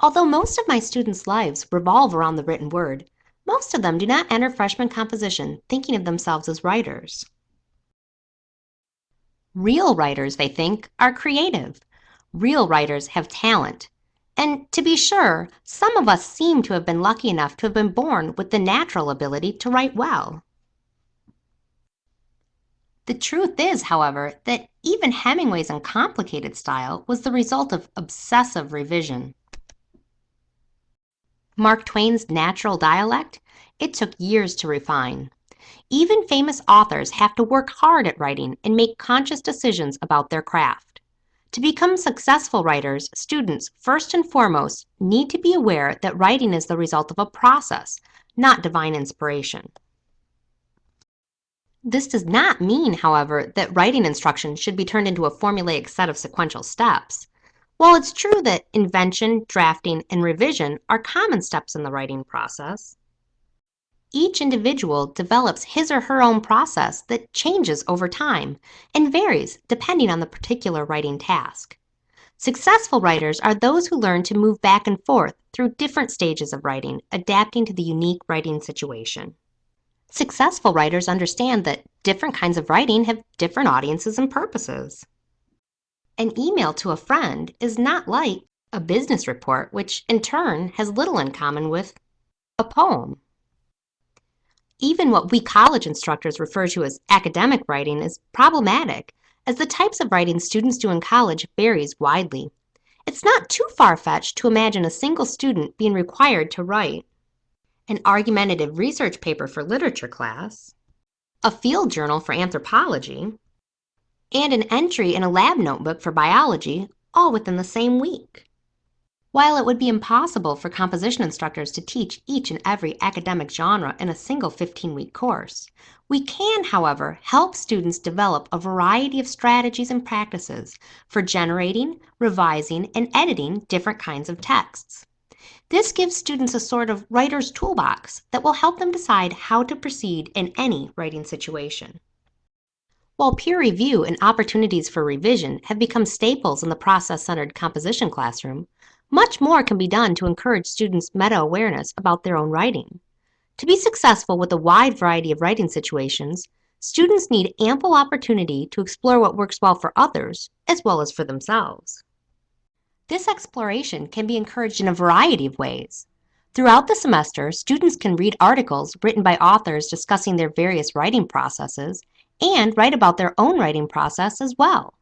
Although most of my students' lives revolve around the written word, most of them do not enter freshman composition thinking of themselves as writers. Real writers, they think, are creative. Real writers have talent. And to be sure, some of us seem to have been lucky enough to have been born with the natural ability to write well. The truth is, however, that even Hemingway's uncomplicated style was the result of obsessive revision. Mark Twain's natural dialect, it took years to refine. Even famous authors have to work hard at writing and make conscious decisions about their craft. To become successful writers, students, first and foremost, need to be aware that writing is the result of a process, not divine inspiration. This does not mean, however, that writing instruction should be turned into a formulaic set of sequential steps. While it's true that invention, drafting, and revision are common steps in the writing process, each individual develops his or her own process that changes over time and varies depending on the particular writing task. Successful writers are those who learn to move back and forth through different stages of writing, adapting to the unique writing situation. Successful writers understand that different kinds of writing have different audiences and purposes. An email to a friend is not like a business report, which in turn has little in common with a poem. Even what we college instructors refer to as academic writing is problematic, as the types of writing students do in college varies widely. It's not too far-fetched to imagine a single student being required to write an argumentative research paper for literature class, a field journal for anthropology, and an entry in a lab notebook for biology, all within the same week. While it would be impossible for composition instructors to teach each and every academic genre in a single 15-week course, we can, however, help students develop a variety of strategies and practices for generating, revising, and editing different kinds of texts. This gives students a sort of writer's toolbox that will help them decide how to proceed in any writing situation. While peer review and opportunities for revision have become staples in the process-centered composition classroom, much more can be done to encourage students' meta-awareness about their own writing. To be successful with a wide variety of writing situations, students need ample opportunity to explore what works well for others as well as for themselves. This exploration can be encouraged in a variety of ways. Throughout the semester, students can read articles written by authors discussing their various writing processes and write about their own writing process as well.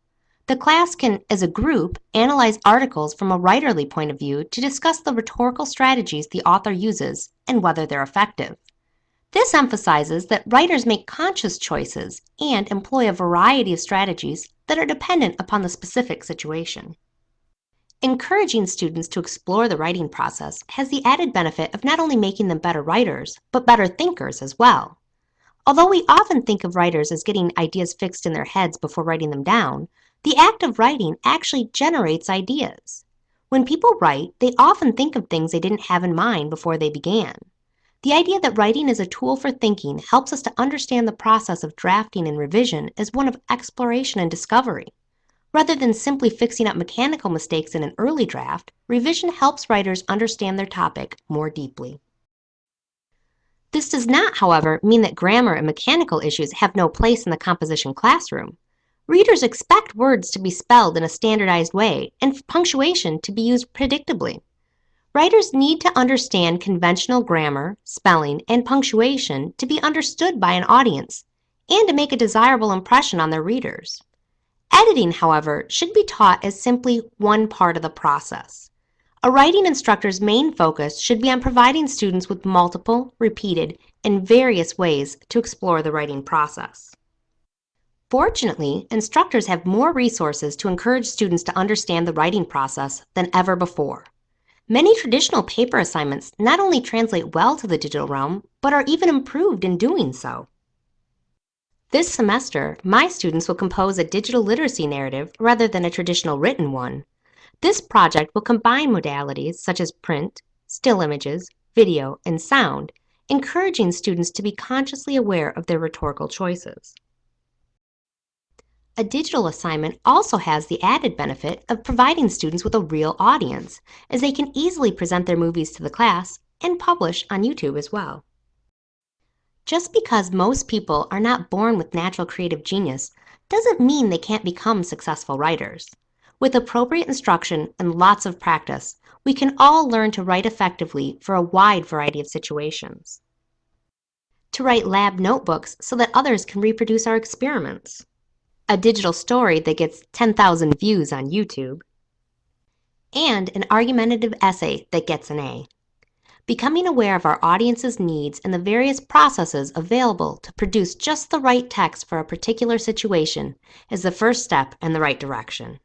The class can, as a group, analyze articles from a writerly point of view to discuss the rhetorical strategies the author uses and whether they're effective. This emphasizes that writers make conscious choices and employ a variety of strategies that are dependent upon the specific situation. Encouraging students to explore the writing process has the added benefit of not only making them better writers, but better thinkers as well. Although we often think of writers as getting ideas fixed in their heads before writing them down, the act of writing actually generates ideas. When people write, they often think of things they didn't have in mind before they began. The idea that writing is a tool for thinking helps us to understand the process of drafting and revision as one of exploration and discovery. Rather than simply fixing up mechanical mistakes in an early draft, revision helps writers understand their topic more deeply. This does not, however, mean that grammar and mechanical issues have no place in the composition classroom. Readers expect words to be spelled in a standardized way and punctuation to be used predictably. Writers need to understand conventional grammar, spelling, and punctuation to be understood by an audience and to make a desirable impression on their readers. Editing, however, should be taught as simply one part of the process. A writing instructor's main focus should be on providing students with multiple, repeated, and various ways to explore the writing process. Fortunately, instructors have more resources to encourage students to understand the writing process than ever before. Many traditional paper assignments not only translate well to the digital realm, but are even improved in doing so. This semester, my students will compose a digital literacy narrative rather than a traditional written one. This project will combine modalities such as print, still images, video, and sound, encouraging students to be consciously aware of their rhetorical choices. A digital assignment also has the added benefit of providing students with a real audience, as they can easily present their movies to the class and publish on YouTube as well. Just because most people are not born with natural creative genius doesn't mean they can't become successful writers. With appropriate instruction and lots of practice, we can all learn to write effectively for a wide variety of situations. To write lab notebooks so that others can reproduce our experiments. A digital story that gets 10,000 views on YouTube. And an argumentative essay that gets an A. Becoming aware of our audience's needs and the various processes available to produce just the right text for a particular situation is the first step in the right direction.